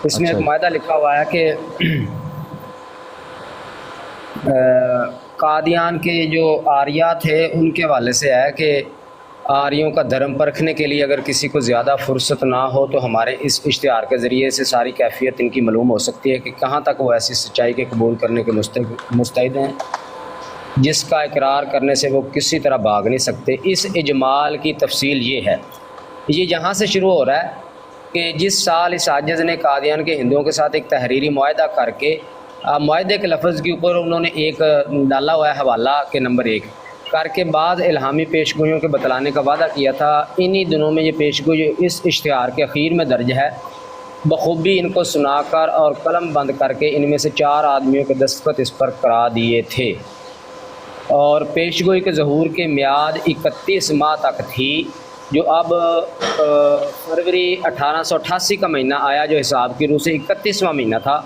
इसमें अच्छा एक मायदा लिखा हुआ है कि कादियान के जो आर्या थे उनके हवाले से है कि आर्यों का धर्म परखने के लिए अगर किसी को ज़्यादा फुर्सत ना हो तो हमारे इस इश्तिहार के ज़रिए से सारी कैफियत इनकी मालूम हो सकती है कि कहाँ तक वो ऐसी सच्चाई के कबूल करने के मुस्तैद हैं जिसका इकरार करने से वो किसी तरह भाग नहीं सकते। इस इजमाल की तफसील ये है, ये यहाँ से शुरू हो रहा है कि जिस साल इस आजिज़ ने कादियान के हिंदुओं के साथ एक तहरीरी मुआहदा करके मुआहदे के लफ्ज़ के ऊपर उन्होंने एक डाला हुआ है हवाला के नंबर 1 करके बाद इल्हामी पेशगोइयों के बतलाने का वादा किया था। इन्हीं दिनों में ये पेशगोई इस इश्तिहार के अखीर में दर्ज है। बखूबी इनको सुनाकर और कलम बंद करके इनमें से 4 आदमियों के दस्तखत इस पर करा दिए थे और पेशगोई के ज़हूर के मियाद 31 माह तक थी, जो अब फरवरी 1888 का महीना आया जो हिसाब की रूह से 31वां महीना था।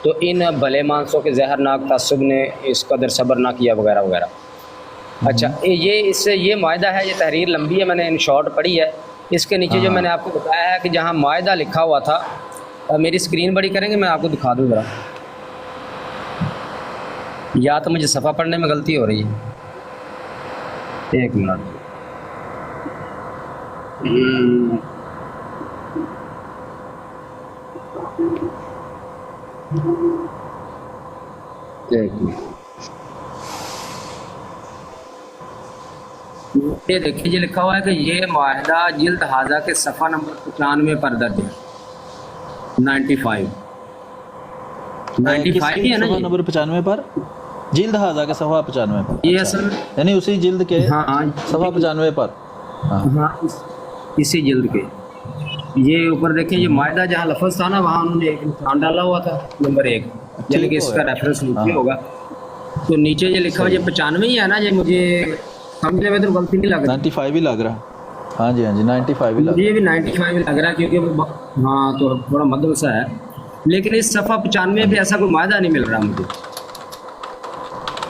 तो इन भले मानसों के जहरनाक तअस्सुब ने इस कदर सब्र ना किया वगैरह वगैरह। अच्छा, ये इससे ये मुआहदा है, ये तहरीर लंबी है, मैंने इन शॉर्ट पढ़ी है। इसके नीचे जो मैंने आपको बताया है कि जहाँ मुआहदा लिखा हुआ था, मेरी स्क्रीन बड़ी करेंगे, मैं आपको दिखा दूँ ज़रा, या तो मुझे सफ़ा पढ़ने में गलती हो रही है। एक मिनट, ये देखिए, ये लिखा हुआ है कि ये मुआहदा जिल्द हाजा के सफ़ा नंबर 95 पर दर्ज है। 95 ही है ना, सफ़ा नंबर 95 पर, जिल्द हाजा के सफ़ा 95 पर। ये अच्छा, असल यानी उसी जिल्द के हाँ सफ़ा 95 पर। हाँ, इसी जिल्द के ये ऊपर देखिए, ये मुआहदा जहाँ लफ्ज़ था ना वहाँ उन्होंने एक निशान डाला हुआ था नंबर 1, यानी कि इसका रेफरेंस नीचे होगा। तो नीचे ये लिखा हुआ ये 95 ही है ना, ये मुझे समझने में तो गलती नहीं लग रही, 95 ही लग रहा। हाँ जी, हाँ जी, 95 ही लग रहा। ये भी 95 लग रहा है क्योंकि हाँ तो थोड़ा मध्यम सा है, लेकिन इस सफ़ा 95 पे ऐसा कोई मुआहदा नहीं मिल रहा मुझे,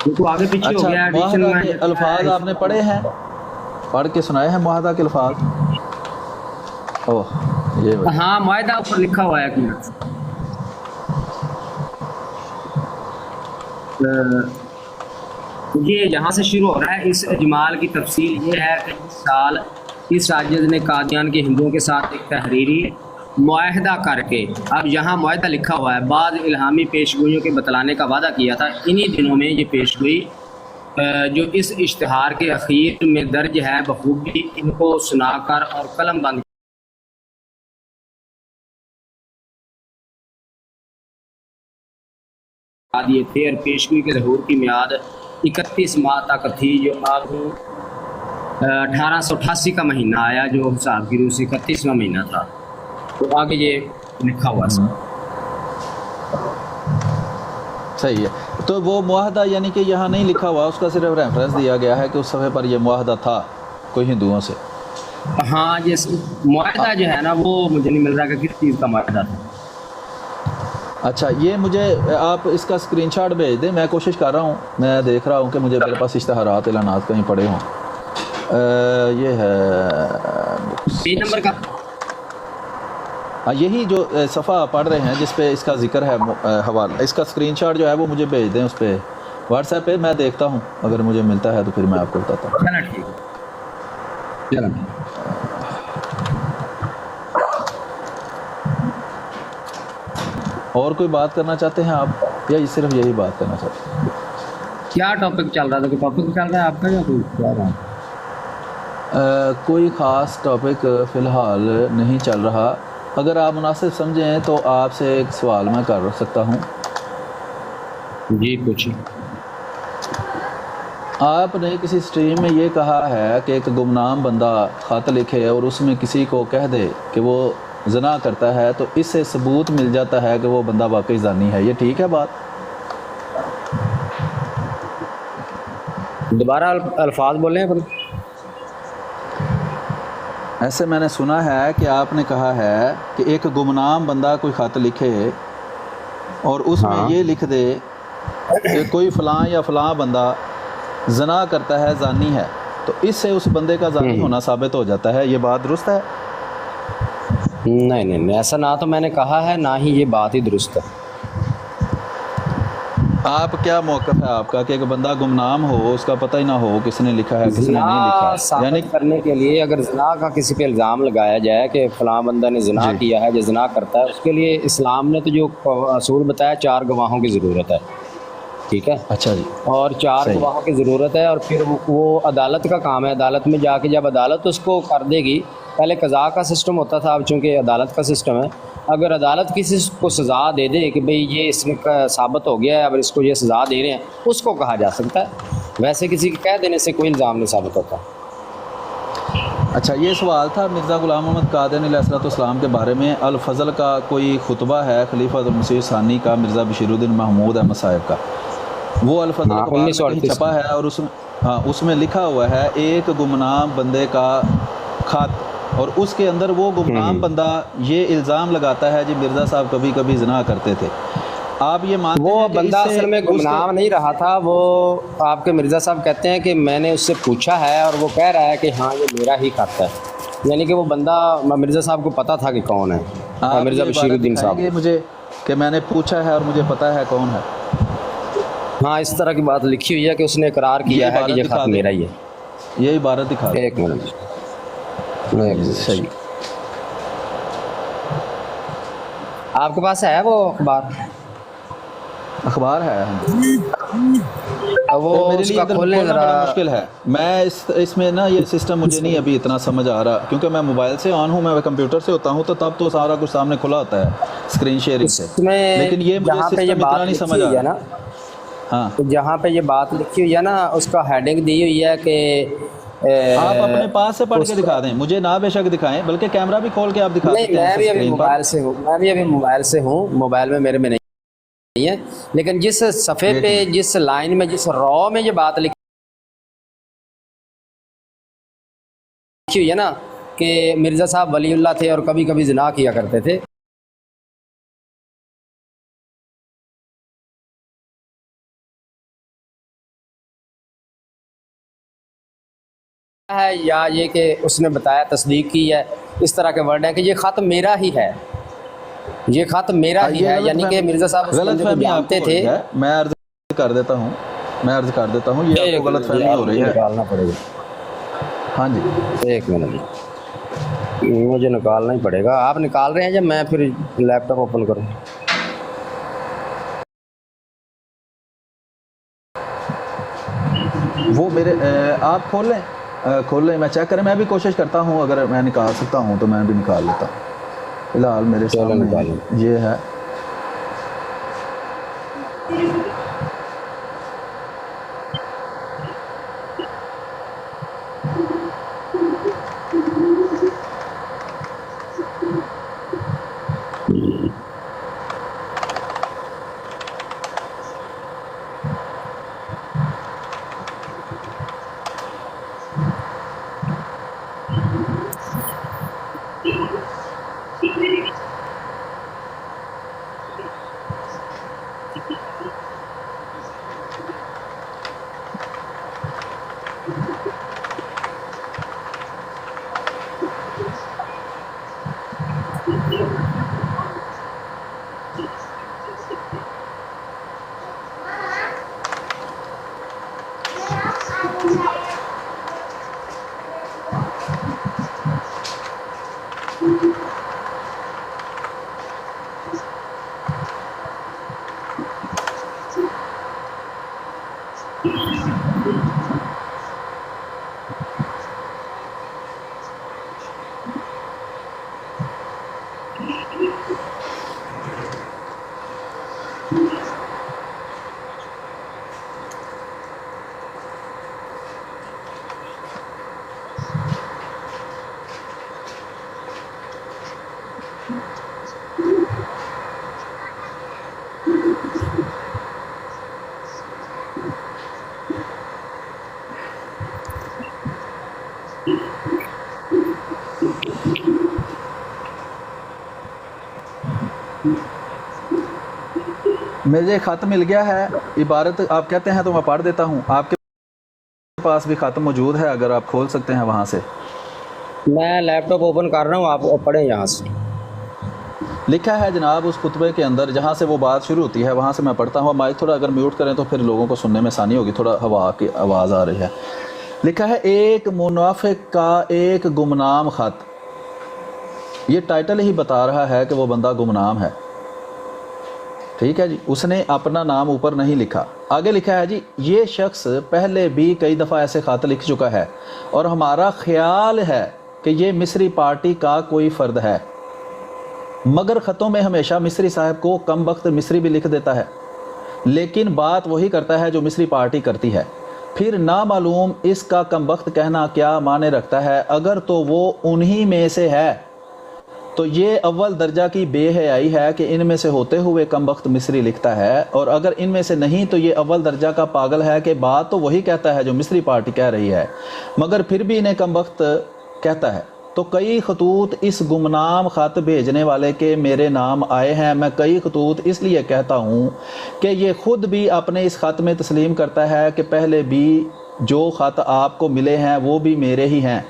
तो आगे पीछे हो गया। मुआहदा के अल्फाज आपने पढ़े हैं, पढ़ के सुनाए हैं मुआहदा के अल्फाज? ओह, ये हाँ, मुआहदा ऊपर लिखा हुआ है कि ये यहाँ से शुरू हो रहा है। इस इजमाल की तफसील ये है कि इस साल इस आजिज़ ने कादियान के हिंदुओं के साथ एक तहरीरी मुआहदा करके, अब यहाँ मुआहदा लिखा हुआ है, बाद इल्हामी पेशगोइयों के बतलाने का वादा किया था। इन्हीं दिनों में ये पेशगोई जो इस इश्तिहार के अखीर में दर्ज है, बखूबी इनको सुनाकर और कलम बंद दिए थे और पेशगोई के ज़हूर की मियाद 31 माह तक थी, जो अब 1888 का महीना आया जो हिसाब की रूह से 31वां महीना था। तो आगे ये लिखा हुआ है। सही है। तो वो मुआहदा यानी कि यहाँ नहीं लिखा हुआ, उसका सिर्फ रेफरेंस दिया गया है कि उस सफ़े पर यह मुआहदा था कोई हिंदुओं से। हाँ, ये मुआहदा जो है ना वो मुझे नहीं मिल रहा कि किस चीज़ का मुआहदा था। अच्छा, ये मुझे आप इसका स्क्रीनशॉट भेज दें, मैं कोशिश कर रहा हूँ, मैं देख रहा हूँ कि मुझे मेरे पास इश्तहारात एलानात कहीं पड़े हों। ये है 3 नंबर का, हाँ, यही जो सफ़ा पढ़ रहे हैं जिस पे इसका जिक्र है हवाला, इसका स्क्रीनशॉट जो है वो मुझे भेज दें उस पर व्हाट्सएप पे, मैं देखता हूँ, अगर मुझे मिलता है तो फिर मैं आपको बताता हूँ। चलो ठीक है, चलो। और कोई बात करना चाहते हैं आप, या सिर्फ यही बात करना चाहते हैं? क्या टॉपिक चल रहा था? कोई टॉपिक चल रहा है आपका या कोई क्या रहा है? कोई ख़ास टॉपिक फ़िलहाल नहीं चल रहा। अगर आप मुनासिब समझें तो आपसे एक सवाल मैं कर सकता हूँ। जी पूछिए। आपने किसी स्ट्रीम में ये कहा है कि एक गुमनाम बंदा ख़त लिखे और उसमें किसी को कह दे कि वो ज़ना करता है, तो इससे सबूत मिल जाता है कि वो बंदा वाकई ज़ानी है। ये ठीक है बात? दोबारा अल्फाज बोल रहे हैं? ऐसे मैंने सुना है कि आपने कहा है कि एक गुमनाम बंदा कोई ख़त लिखे और उसमें ये लिख दे कि कोई फ़लाँ या फ़लाँ बंदा ज़ना करता है, ज़ानी है, तो इससे उस बंदे का ज़ानी होना साबित हो जाता है। ये बात दुरुस्त है? नहीं नहीं नहीं, ऐसा ना तो मैंने कहा है, ना ही ये बात ही दुरुस्त है। आप क्या मौक़िफ़ है आपका कि एक बंदा गुमनाम हो, उसका पता ही ना हो किसने लिखा है किसने ज़िना नहीं लिखा है, यानी साबित करने के लिए अगर ज़िना का किसी पे इल्ज़ाम लगाया जाए कि फ़लाँ बंदा ने ज़िना जी। किया है या ज़िना करता है, उसके लिए इस्लाम ने तो जो असूल बताया, 4 गवाहों की ज़रूरत है, ठीक है? अच्छा जी। और 4 सही। गवाहों की ज़रूरत है, और फिर वो अदालत का काम है। अदालत में जाके जब अदालत उसको कर देगी, पहले कज़ा का सिस्टम होता था, अब चूँकि अदालत का सिस्टम है, अगर अदालत किसी को सज़ा दे दे कि भई ये इसमें साबित हो गया है, अब इसको ये सज़ा दे रहे हैं, उसको कहा जा सकता है। वैसे किसी के कह देने से कोई इल्ज़ाम नहीं साबित होता। अच्छा, ये सवाल था मिर्ज़ा ग़ुलाम मोहम्मद कादियानी अलैहिस्सलाम के बारे में। अल फ़ज़ल का कोई खुतबा है खलीफतुल मसीह सानी का, मिर्ज़ा बशीरुद्दीन महमूद अहमद साहब का, वो अल फ़ज़ल हाँ, अखबार में कहीं 1938 छपा है और उसमें, हाँ, उसमें लिखा हुआ है एक गुमनाम बंदे का ख़त, और उसके अंदर वो गुमनाम बंदा ये इल्ज़ाम लगाता है जी मिर्ज़ा साहब कभी कभी ज़िना करते थे। आप ये मानते वो हैं कि बंदा इससे असल में गुमनाम नहीं रहा था, वो आपके मिर्ज़ा साहब कहते हैं कि मैंने उससे पूछा है और वो कह रहा है कि हाँ, ये मेरा ही खत है। यानी कि वो बंदा मिर्ज़ा साहब को पता था कि कौन है, आप मिर्ज़ा ये इबारत बशीरुद्दीन साहब। दिखाएंगे मुझे कि मैंने पूछा है और मुझे पता है कौन है? हाँ, इस तरह की बात लिखी हुई है कि उसने इकरार ये किया है कि इबारत ये दिखा खत दें, मेरा ही है। ये इबारत दिखा दें। एक मिनट, एक मिनट। सही। आपके पास है वो अखबार? अखबार है। अब वो तो मेरे लिए उसका इधर खोलें खोलना ज़रा। बड़ा मुश्किल है। मैं इसमें ना ये सिस्टम मुझे नहीं अभी इतना समझ आ रहा, क्योंकि मैं मोबाइल से ऑन हूँ, मैं कंप्यूटर से होता हूँ, तो तब तो सारा कुछ सामने खुला होता है स्क्रीन शेयरिंग से, लेकिन इसमें ये मुझे जहाँ पे ये सिस्टम बात इतना नहीं लिखी समझ आ हुई है रहा। ना, हाँ, तो जहाँ पे ये बात लिखी हुई है ना, उसका हेडिंग दी हुई है कि आप अपने पास से पढ़ के उसका, दिखा दें मुझे, ना बेशक दिखाएं, बल्कि कैमरा भी खोल के आप दिखा नहीं, सकते हैं मैं फिर भी अभी स्क्रीन पर। मोबाइल से हूँ, मैं भी अभी मोबाइल से हूँ, मोबाइल में मेरे में नहीं है, लेकिन जिस सफ़े एक पे, मिनट। जिस लाइन में, जिस रॉ में ये बात लिखी हुई है ना कि मिर्ज़ा साहब वलीउल्लाह थे और कभी कभी जिना किया करते थे, है या ये कि उसने बताया, तस्दीक की है, इस तरह के वर्ड हैं कि ये ख़त मेरा ही है, ये ख़त मेरा ही ये है, यानी कि मिर्ज़ा साहब उस गलत बंदे को फहमी आपको जानते हो थे। रही है। मैं अर्ज कर देता हूँ, ये आपको एक गलत मिनट फहमी यार, हो रही मुझे है। निकालना पड़ेगा, हाँ जी। एक मिनट, मुझे निकालना ही पड़ेगा। आप निकाल रहे हैं या मैं फिर लैपटॉप ओपन करूं? वो मेरे आप खोल लें, मैं चेक करें, मैं भी कोशिश करता हूँ, अगर मैं निकाल सकता हूँ तो मैं भी निकाल लेता हूँ। फिलहाल मेरे चलो सामने निकालें। ये है। मुझे ख़त मिल गया है। इबारत आप कहते हैं तो मैं पढ़ देता हूँ। आपके पास भी ख़त मौजूद है, अगर आप खोल सकते हैं वहाँ से। मैं लैपटॉप ओपन कर रहा हूँ, आप पढ़ें यहाँ से। लिखा है जनाब उस खुतबे के अंदर, जहाँ से वो बात शुरू होती है वहाँ से मैं पढ़ता हूँ। माइक थोड़ा अगर म्यूट करें तो फिर लोगों को सुनने में आसानी होगी, थोड़ा हवा की आवाज़ आ रही है। लिखा है एक मुनाफिक का एक गुमनाम ख़त। ये टाइटल ही बता रहा है कि वो बंदा गुमनाम है, ठीक है जी। उसने अपना नाम ऊपर नहीं लिखा। आगे लिखा है जी, ये शख्स पहले भी कई दफ़ा ऐसे ख़त लिख चुका है और हमारा ख्याल है कि ये मिस्री पार्टी का कोई फ़र्द है, मगर ख़तों में हमेशा मिस्री साहब को कम वक्त मिस्री भी लिख देता है, लेकिन बात वही करता है जो मिस्री पार्टी करती है। फिर नामालूम इसका कम वक्त कहना क्या माने रखता है। अगर तो वो उन्हीं में से है तो ये अव्वल दर्जा की बेहयाई है कि इनमें से होते हुए कम वक्त मिस्री लिखता है, और अगर इनमें से नहीं तो ये अव्वल दर्जा का पागल है कि बात तो वही कहता है जो मिस्री पार्टी कह रही है, मगर फिर भी इन्हें कम वक्त कहता है। तो कई खतूत इस गुमनाम ख़त भेजने वाले के मेरे नाम आए हैं। मैं कई खतूत इसलिए कहता हूँ कि ये ख़ुद भी अपने इस ख़त में तस्लीम करता है कि पहले भी जो ख़त आपको मिले हैं वो भी मेरे ही हैं।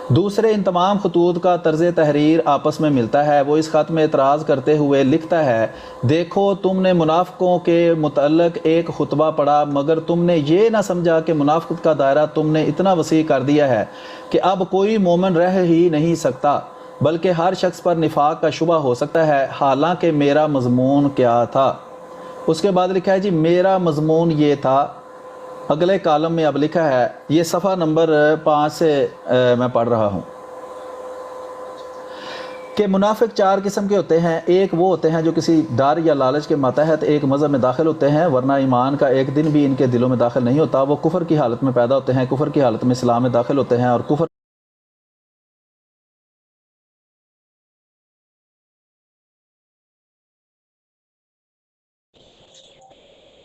दूसरे इन तमाम खतूत का तर्ज़ तहरीर आपस में मिलता है। वो इस ख़त में एतराज़ करते हुए लिखता है, देखो तुमने मुनाफ़िकों के मुतल्लक़ एक खुतबा पढ़ा, मगर तुमने ये ना समझा कि मुनाफ़िक़त का दायरा तुमने इतना वसी कर दिया है कि अब कोई मोमिन रह ही नहीं सकता, बल्कि हर शख्स पर निफाक का शुबा हो सकता है। हालांकि मेरा मज़मून क्या था। उसके बाद लिखा है जी, मेरा मज़मून ये था। अगले कॉलम में अब लिखा है, ये सफ़ा नंबर 5 से मैं पढ़ रहा हूँ कि मुनाफिक 4 किस्म के होते हैं। एक वो होते हैं जो किसी डर या लालच के मातहत एक मज़हब में दाखिल होते हैं, वरना ईमान का एक दिन भी इनके दिलों में दाखिल नहीं होता। वो कुफ़र की हालत में पैदा होते हैं, कुफ़र की हालत में इस्लाम में दाखिल होते हैं, और कुफ़र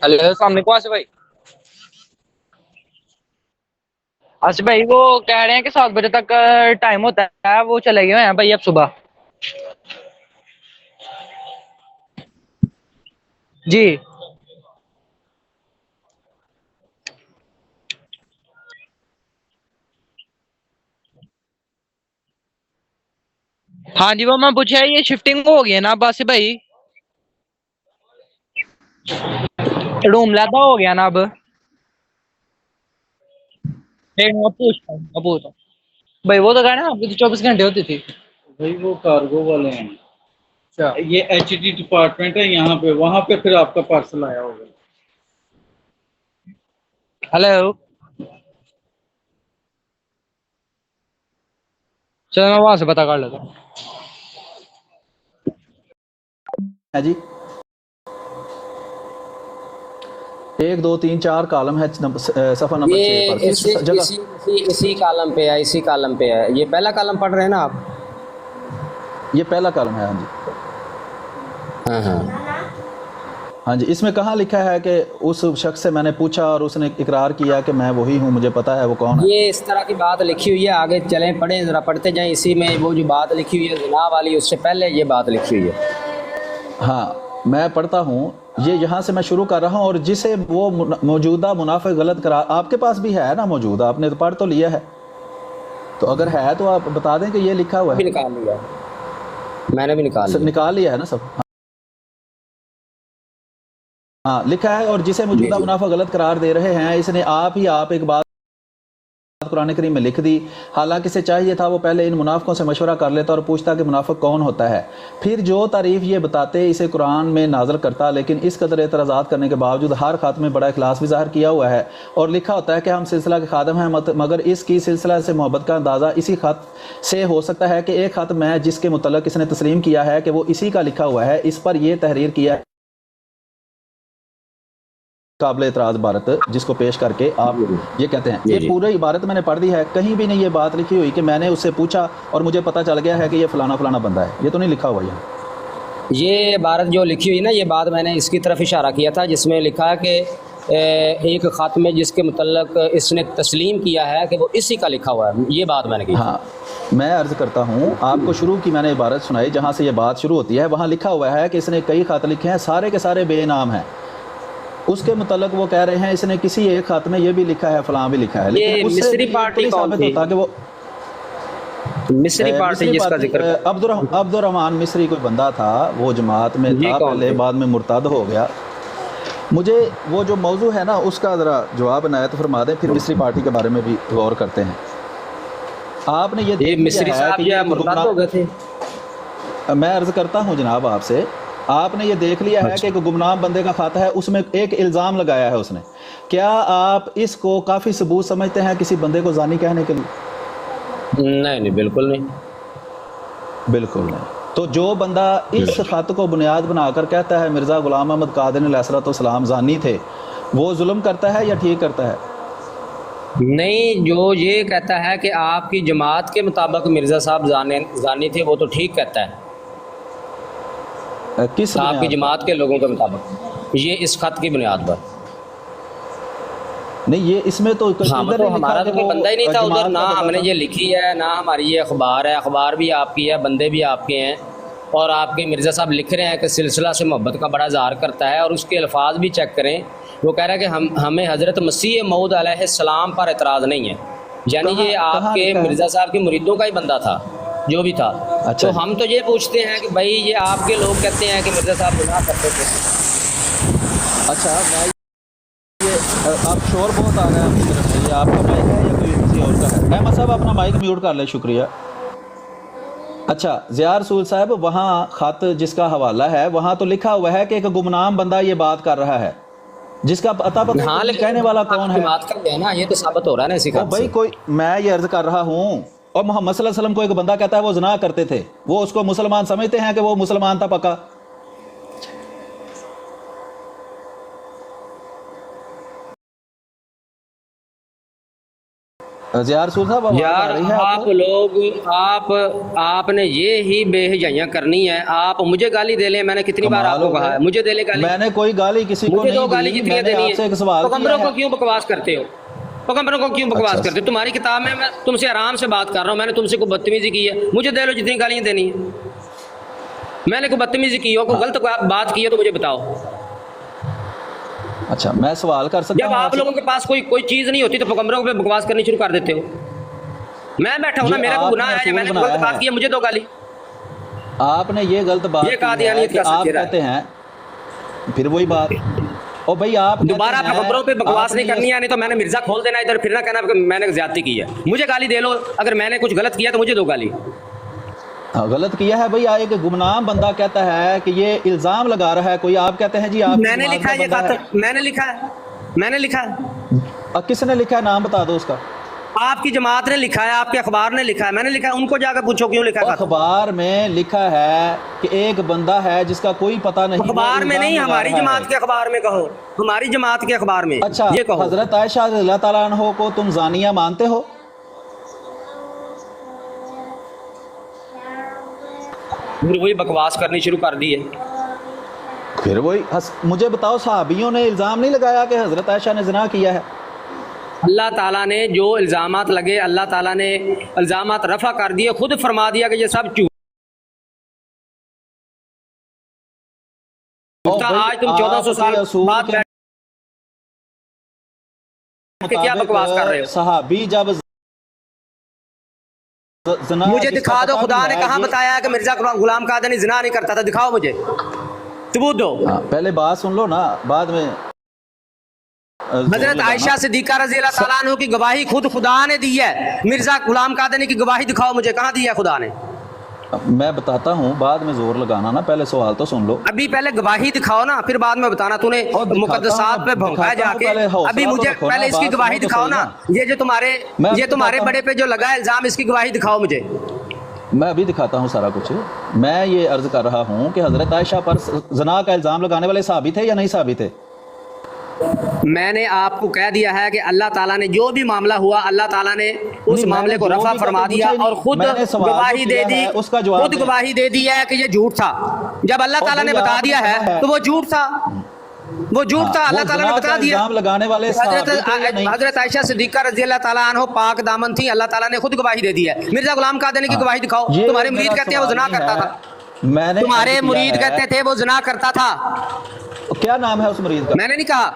हेलो, सामने को आसिफ भाई। आसिफ भाई वो कह रहे हैं कि 7 बजे तक टाइम होता है, वो चले गए हैं भाई अब सुबह। जी हाँ जी, वो मैं पूछा है ये शिफ्टिंग हो गई है ना अब आसिफ भाई, रूम लैदा हो गया ना अब। एक मिनट पूछता हूँ, मैं पूछता हूँ भाई। वो तो कह रहे हैं आपकी तो 24 घंटे होती थी भाई वो कार्गो वाले हैं। अच्छा। ये एचडी डिपार्टमेंट है यहाँ पे, वहां पे फिर आपका पार्सल आया होगा। हेलो, चलो मैं वहां से पता कर लेता हूँ। है जी 1 2 3 4 कॉलम है सफ़ा नंबर 6 ये पर। किस इसी जगह? इसी इसी इसी कॉलम पे है, इसी कॉलम पे है। ये पहला कॉलम पढ़ रहे हैं ना आप? ये पहला कॉलम है। हाँ जी, हाँ हाँ। हाँ जी। इसमें कहाँ लिखा है कि उस शख्स से मैंने पूछा और उसने इकरार किया कि मैं वही हूँ, मुझे पता है वो कौन है। ये इस तरह की बात लिखी हुई है, आगे चलें पढ़ें ज़रा, पढ़ते जाएं। इसी में वो जो बात लिखी हुई है ज़िना वाली, उससे पहले ये बात लिखी हुई है। हाँ, मैं पढ़ता हूँ। ये यहाँ से मैं शुरू कर रहा हूँ। और जिसे वो मौजूदा मुनाफिक गलत करार, आपके पास भी है ना मौजूदा, आपने तो पढ़ तो लिया है, तो अगर है तो आप बता दें कि ये लिखा हुआ है। निकाल लिया, मैंने भी निकाल लिया है ना सब? हाँ, लिखा है, और जिसे मौजूदा मुनाफा गलत करार दे रहे हैं, इसने आप एक बात कुरान करीम में लिख दी। हालांकि इसे चाहिए था वो पहले इन मुनाफिकों से मशवरा कर लेता और पूछता कि मुनाफिक कौन होता है, फिर जो तारीफ ये बताते इसे कुरान में नाज़िल करता। लेकिन इस कदर एतराज़ात करने के बावजूद हर ख़त में बड़ा इखलास भी ज़ाहिर किया हुआ है और लिखा होता है कि हम सिलसिला के खादम हैं, मगर इसकी सिलसिला से मोहब्बत का अंदाज़ा इसी ख़त से हो सकता है कि एक ख़त में जिसके मुतल्लिक़ इसने तस्लीम किया है कि वो इसी का लिखा हुआ है, इस पर यह तहरीर किया है काबिल एतराज़ इबारत, जिसको पेश करके आप ये कहते हैं। ये पूरी इबारत मैंने पढ़ दी है, कहीं भी नहीं ये बात लिखी हुई कि मैंने उससे पूछा और मुझे पता चल गया है कि ये फ़लाना फ़लाना बंदा है। ये तो नहीं लिखा हुआ यहाँ। ये इबारत जो लिखी हुई ना, ये बात मैंने इसकी तरफ इशारा किया था जिसमें लिखा है कि एक ख़त में जिसके मुतल्लिक़ इसने तस्लीम किया है कि वो इसी का लिखा हुआ है। ये बात मैंने की। हाँ, मैं अर्ज़ करता हूँ, आपको शुरू की मैंने इबारत सुनाई जहाँ से ये बात शुरू होती है, वहाँ लिखा हुआ है कि इसने कई ख़त लिखे हैं, सारे के सारे बेनाम हैं। उसके मुतल्लिक़ वो कह रहे हैं इसने किसी एक ख़त में ये भी लिखा है, फ़लाँ भी लिखा है, लेकिन उससे मिस्री पार्टी साबित होता कि वो मिस्री पार्टी जिसका जिक्र अब्दुर्रहमान मिस्री कोई बंदा था, वो जमात में ये था कौन पहले, थे? बाद में मुर्ताद हो गया। मुझे वो जो मौजू है ना उसका ज़रा जवाब इनायत फरमा दें, फिर मिस्री पार्टी के बारे में भी गौर करते हैं। आपने ये ये देख लिया मिस्री है साहब कि जो ये है मुर्ताद हो गए थे। मैं अर्ज़ करता हूँ जनाब आपसे, आपने ये देख लिया है कि एक गुमनाम बंदे का खाता है, उसमें एक इल्ज़ाम लगाया है उसने। क्या आप इसको काफ़ी सबूत समझते हैं किसी बंदे को जानी कहने के लिए? नहीं नहीं, बिल्कुल नहीं। बिल्कुल नहीं। तो जो बंदा इस ख़त को बुनियाद बनाकर कहता है मिर्ज़ा ग़ुलाम अहमद कादिर अलैहिस्सलाम जानी थे, वो जुल्म करता है या ठीक करता है? नहीं, जो ये कहता है कि आपकी जमात के मुताबिक मिर्ज़ा साहब जानी थे, वो तो ठीक कहता है। किस आपकी बुनियाद जमात के लोगों के मुताबिक, ये इस खत की बुनियाद पर। पर? नहीं, ये इसमें तो हाँ, इधर तो नहीं लिखा हमारा कि तो कोई वो बंदा ही नहीं था जमात उधर, का ना बंदा हमने था। ये लिखी है, ना हमारी ये अखबार है। अखबार भी आपकी है, बंदे भी आपके हैं, और आपके मिर्ज़ा साहब लिख रहे हैं कि सिलसिला से मोहब्बत का बड़ा इज़हार करता है, और उसके अल्फाज भी चेक करें। वो कह रहा है कि हमें हज़रत मसीह मऊद अलैहिस्सलाम पर एतराज़ नहीं है, यानी ये कहाँ आपके लिखा है? मिर्ज़ा साहब के मुरीदों का ही बंदा था, जो भी था। अच्छा तो जी। हम तो ये पूछते हैं कि भाई ये आपके लोग कहते हैं कि मिर्ज़ा साहब गुनाह करते थे। अच्छा, मैं ये आप शोर बहुत आ रहा है आपकी तरफ से, ये आपका माइक है या कोई किसी और का है? अहमद साहब अपना माइक म्यूट कर लें, शुक्रिया। अच्छा, ज़िया रसूल साहब, वहाँ ख़त जिसका हवाला है वहाँ तो लिखा हुआ है कि एक गुमनाम बंदा ये बात कर रहा है, जिसका पता हाँ, लेकिन कहने वाला कौन है? बात कर है ना, ये तो साबित हो रहा है ना इसी ओ खत भाई, से। कोई मैं ये अर्ज कर रहा हूँ, और मोहम्मद सल्लल्लाहु अलैहि वसल्लम को एक बंदा कहता है वो ज़िना करते थे, वो उसको मुसलमान समझते हैं कि वो मुसलमान था पक्का? ज़िया रसूल साहब, आवाज़ आ यार रही है आप आपको? लोग आपने ये ही बेहजाइयाँ करनी है। आप मुझे गाली दे लें, मैंने कितनी बार कमाल आपको हो कहा गया। है मुझे दे ले गाली। मैंने कोई गाली किसी को मुझे नहीं दो गाली दी, कितनी मैंने देनी आपसे है? एक सवाल किया पैगंबरों है। को क्यों बकवास करते हो? पैगंबरों को क्यों बकवास अच्छा। करते हो? तुम्हारी किताब में मैं तुमसे आराम से बात कर रहा हूँ, मैंने तुमसे कोई बदतमीजी की है? मुझे दे लो जितनी गालियाँ देनी है। मैंने कोई बदतमीजी की हो, कोई गलत बात की है तो मुझे बताओ। अच्छा, मैं सवाल कर सकता जब हूँ आप आपसे? लोगों के पास कोई चीज़ नहीं होती तो पैगंबरों पे बकवास करनी शुरू कर देते हो। मैं बैठा हूँ ना, ये मेरा कोई गुनाह आपने है या मैंने रसूल कोई गलत बनाया बात है। की है, मुझे दो गाली। आपने ये गलत बात ये की है कादियानियत कि का आप सचेरा है। कहते हैं, फिर वही बात, ओ भाई आप दोबारा कहते हैं, पैगंबरों पे बकवास नहीं आपने करनी है, नहीं तो मैंने मिर्जा खोल देना इधर, फिर ना कहना कि मैंने ज्यादती की है। मुझे गाली दे लो, अगर मैंने कुछ गलत किया तो मुझे दो गाली। हाँ, गलत किया है भाई। एक गुमनाम बंदा कहता है कि ये इल्जाम लगा रहा है कोई, आप कहते हैं जी आप मैंने लिखा है ये खत, मैंने लिखा है, मैंने लिखा है। किसने लिखा है? नाम बता दो उसका। आपकी जमात ने लिखा है, आपके अखबार ने लिखा है, मैंने लिखा है। उनको जाकर पूछो क्यों लिखा है खत। अखबार में लिखा है कि एक बंदा है जिसका कोई पता नहीं, अखबार में नहीं, इल्जाम लगा हमारी रहा है। जमात के अखबार में कहो, हमारी जमात के अखबार में। अच्छा, ये कहो हजरत आयशा रज़ियल्लाहु ताला अन्हा को तुम जानिया मानते हो? फिर वही बकवास करनी शुरू कर दी है। फिर वही मुझे बताओ, सहाबियों ने इल्जाम नहीं लगाया कि हजरत आयशा ने ज़िना किया है? अल्लाह ताला ने जो इल्ज़ामात लगे, अल्लाह ताला ने इल्ज़ामात रफ़ा कर दिए, खुद फरमा दिया कि ये सब झूठ था। आज तुम 1400 साल बाद बैठ के क्या बकवास कर रहे हो? सहाबी जब ज़िना मुझे जिसका दिखा दो, पता खुदा नहीं ने है, कहाँ ये- बताया है कि मिर्जा गुलाम कादरी जिना नहीं करता था? दिखाओ मुझे, सबूत दो। हाँ, पहले बात सुन लो ना, बाद में हजरत आयशा सिद्दीका रज़ी अल्लाह ताला अन्हा की गवाही खुद खुदा ने दी है। मिर्जा गुलाम कादरी की गवाही दिखाओ मुझे, कहाँ दी है खुदा ने? मैं बताता हूँ, बाद में जोर लगाना ना, पहले सवाल तो सुन लो। अभी पहले गवाही दिखाओ ना, फिर बाद में बताना। तूने और दिखाता मुकद्दसात हूँ, पे भौंका है दिखाता हूँ, जाके। पहले हौसला अभी तो मुझे रखो ना, पहले इसकी बात गवाही सुनो तो दिखाओ सही ना। ना। ये जो तुम्हारे दिखाता बड़े पे जो लगा है इल्जाम, इसकी गवाही दिखाओ मुझे। मैं अभी दिखाता हूँ सारा कुछ। मैं ये अर्ज कर रहा हूँ कि हजरत आयशा पर ज़िना का इल्ज़ाम लगाने वाले साबित थे या नहीं साबित थे? मैंने आपको कह दिया है कि अल्लाह ताला ने जो भी मामला हुआ, अल्लाह ताला ने उस नहीं, मामले को मैंने जो रफा भी फरमा कहा, दिया मुझे और खुद मैंने सवाल जो गवाही दे किया दी, है, उसका जवाब खुद दें। गवाही दे दी है कि ये झूठ था। जब अल्लाह और ताला ने भाई बता आपने दिया कहा है है, तो वो झूठ था, वो झूठ था। अल्लाह वो ताला ने ज़िना बता का दिया। इल्ज़ाम लगाने वाले साबित थे या नहीं? हजरत आयशा सिद्दीका रज़ी अल्लाह ताला अन्हा पाक दामन थी, अल्लाह ताला ने खुद गवाही दे दी है। मिर्जा गुलाम कादरी की गवाही दिखाओ। ये तुम्हारे मुरीद मेरा कहते हैं वो सवाल ज़िना नहीं करता है। था, मैंने तुम्हारे अर्ज किया मुरीद है। कहते थे वो ज़िना करता था। क्या नाम है उस मुरीद का? मैंने नहीं कहा।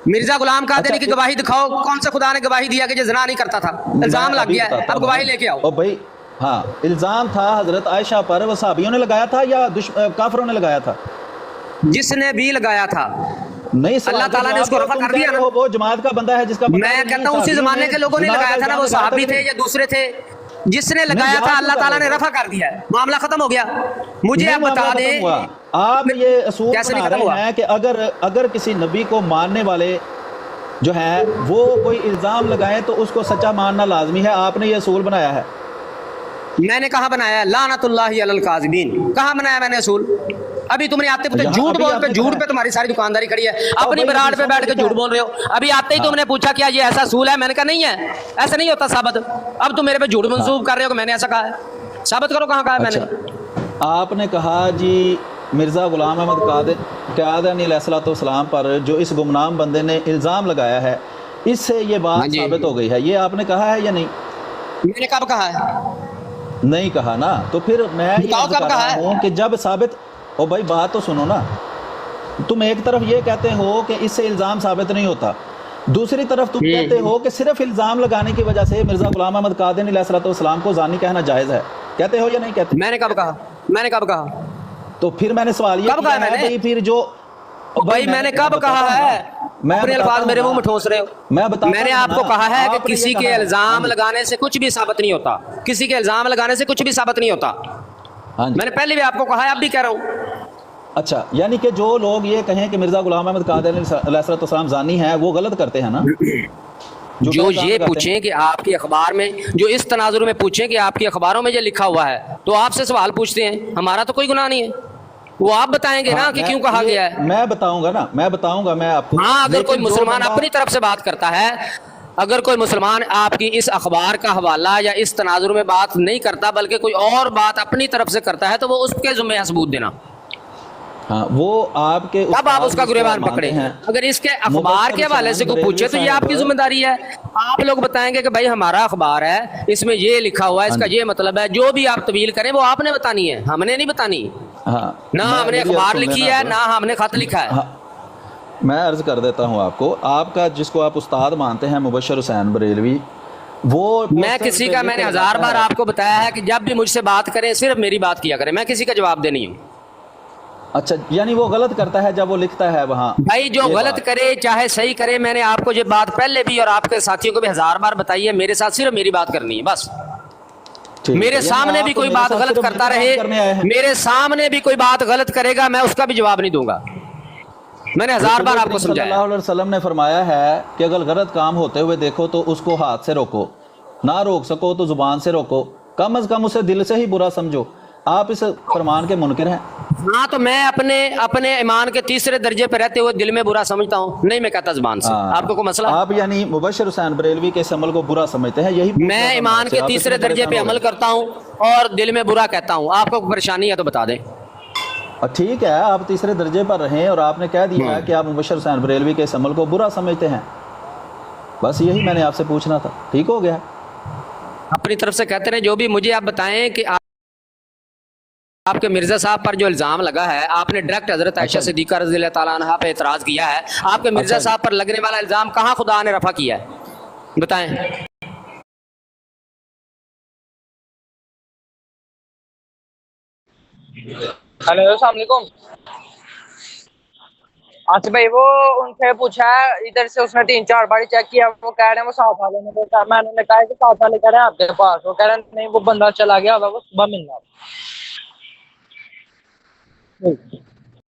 मिर्जा गुलाम कादरी की गवाही दिखाओ, कौन सा खुदा ने गवाही दिया कि ये ज़िना नहीं करता था? इल्जाम मैं लग अभी गया है, बताता अब हूँ। गवाही लेके आओ। ओ भाई, हाँ, इल्ज़ाम था हज़रत आयशा पर, वो सहाबियों ने लगाया था या काफिरों ने लगाया था? जिसने भी लगाया था, नहीं, अल्लाह ताला ने उसको रफा कर दिया ना। वो जमात का बंदा है जिसका मैं कहता हूँ उसी जमाने के लोगों ने लगाया था ना, वो सहाबी थे या दूसरे थे, जिसने लगाया था अल्लाह ताला ने रफा कर दिया है, मामला खत्म हो गया। मुझे आप बता दें, आप ये असूल कैसे बना नहीं खत्म रहे हुआ? हैं कि अगर किसी नबी को मानने वाले जो है वो कोई इल्ज़ाम लगाए तो उसको सच्चा मानना लाजमी है। आपने ये असूल बनाया है। मैंने कहा बनाया? लानतुल्लाहि अलल काज़िबीन, कहाँ बनाया मैंने असूल? अभी तुमने आते तो झूठ बोल पे झूठ पे तुम्हारी सारी दुकानदारी खड़ी है, अपनी बराड़ पे बैठ के झूठ बोल रहे हो। अभी आते ही तुमने पूछा क्या ये ऐसा असूल है, मैंने कहा नहीं है, ऐसा नहीं होता साबित। अब तुम मेरे पे झूठ मंसूब कर रहे हो कि मैंने ऐसा कहा है, साबित करो कहाँ कहा है मैंने। आपने कहा जी मिर्ज़ा गुलाम अहमद क़यादनी अलैहिस्सलाम पर जो इस गुमनाम बंदे ने इल्ज़ाम लगाया है, इससे ये बात साबित हो गई है, ये आपने कहा है या नहीं? मैंने कब कहा है? नहीं कहा ना, तो फिर मैं ये बताओ कब कहा है? कि जब साबित, ओ भाई बात तो सुनो ना, तुम एक तरफ ये कहते हो कि इससे इल्ज़ाम साबित नहीं होता, दूसरी तरफ तुम कहते हो कि सिर्फ इल्ज़ाम लगाने की वजह से मिर्ज़ा गुलाम अहमद क़यादनी अलैहिस्सलाम को ज़ानी कहना जायज़ है, कहते हो या नहीं कहते? मैंने कब कहा? मैंने कब कहा? तो फिर मैंने सवाल ये कब कहा किया है मैंने? भाई, फिर जो भाई मैंने कब कहा है? अपने अल्फाज मेरे मुंह में ठोस रहे हो। मैंने आपको कहा है कि किसी के इल्जाम लगाने से कुछ भी साबित नहीं होता, किसी के इल्जाम लगाने से कुछ भी साबित नहीं होता। मैंने पहले भी आपको कहा है, अब भी कह रहा हूँ। अच्छा, यानी कि जो लोग ये कहें कि मिर्ज़ा गुलाम अहमद क़यादनी अलैहिस्सलाम ज़ानी है, वो गलत करते हैं ना? जो ये पूछें कि आपके अखबार में, जो इस तनाजुर में पूछें कि आपकी अखबारों में ये लिखा हुआ है, तो आपसे सवाल पूछते हैं, हमारा तो कोई गुनाह नहीं है, वो आप बताएंगे ना कि क्यों कहा गया है। मैं बताऊंगा ना, मैं आपको। हाँ, अगर कोई मुसलमान अपनी तरफ से बात करता है, अगर कोई मुसलमान आपकी इस अखबार का हवाला या इस तनाजुर में बात नहीं करता बल्कि कोई और बात अपनी तरफ से करता है, तो वो उसके जुम्मे है सबूत देना। हाँ, वो आपके अब आप उसका गुरेबान पकड़े हैं। अगर इसके अखबार के हवाले से कोई पूछे तो ये आपकी जिम्मेदारी है, आप लोग बताएंगे कि भाई हमारा अखबार है, इसमें ये लिखा हुआ है, इसका ये मतलब है। जो भी आप तवील करें वो आपने बतानी है, हमने नहीं बतानी। हाँ, ना हमने अखबार लिखी है, ना हमने खत लिखा है। हाँ, मैं अर्ज कर देता हूँ आपको, आपका जिसको आप उस्ताद मानते हैं मुबशर हुसैन बरेलवी, वो मैं किसी का, मैंने 1000 बार आपको बताया है कि जब भी मुझसे बात करें सिर्फ मेरी बात किया करें, मैं किसी का जवाब दे नहीं हूँ। अच्छा, यानी वो गलत करता है जब वो लिखता है वहाँ? भाई जो गलत करे चाहे सही करे, मैंने आपको ये बात पहले भी और आपके साथियों को भी 1000 बार बताई है, मेरे साथ सिर्फ मेरी बात करनी है बस। मेरे सामने भी कोई बात गलत करता रहे, मेरे सामने भी कोई बात गलत करेगा, मैं उसका भी जवाब नहीं दूंगा। मैंने 1000 बार आपको समझाया। सल्लल्लाहु अलैहि वसल्लम ने फरमाया है कि अगर गलत काम होते हुए देखो तो उसको हाथ से रोको, ना रोक सको तो जुबान से रोको, कम अज कम उसे दिल से ही बुरा समझो। आप इस फरमान के मुनकिर हैं? हाँ, तो मैं अपने ईमान के तीसरे दर्जे पे रहते हुए दिल में बुरा समझता हूँ, नहीं मैं कहता जुबान से। आपको कोई मसला? आप यानी मुबशर हुसैन बरेलवी के इस अमल को बुरा समझते हैं, यही? मैं ईमान के तीसरे दर्जे पे अमल करता हूँ और दिल में बुरा कहता हूँ। आपको परेशानी है तो बता दें। ठीक है, आप तीसरे दर्जे पर रहें और आपने कह दिया है कि आप मुबशर हुसैन बरेलवी के इस अमल को बुरा समझते हैं, बस यही मैंने आपसे पूछना था। ठीक हो गया? अपनी तरफ से कहते हैं जो भी, मुझे आप बताएं कि आपके मिर्जा साहब पर जो इल्जाम लगा है, आपने डायरेक्ट हजरत आयशा सिद्दीका रज़ियल्लाहु ताला अन्हा पे एतराज किया है, आपके मिर्जा साहब पर लगने वाला इल्जाम कहाँ खुदा ने रफा किया है, बताएं। हेलो, अस्सलाम वालेकुम। अच्छा भाई, वो उनसे पूछा है, इधर से उसने 3-4 बार चेक किया, वो कह रहे हैं वो साथ वाले ने देखा। मैंने कहा कि साथ वाले कह रहे हैं आपके पास, वो कह रहे हैं नहीं वो बंदा चला गया होगा, वो सुबह मिलना।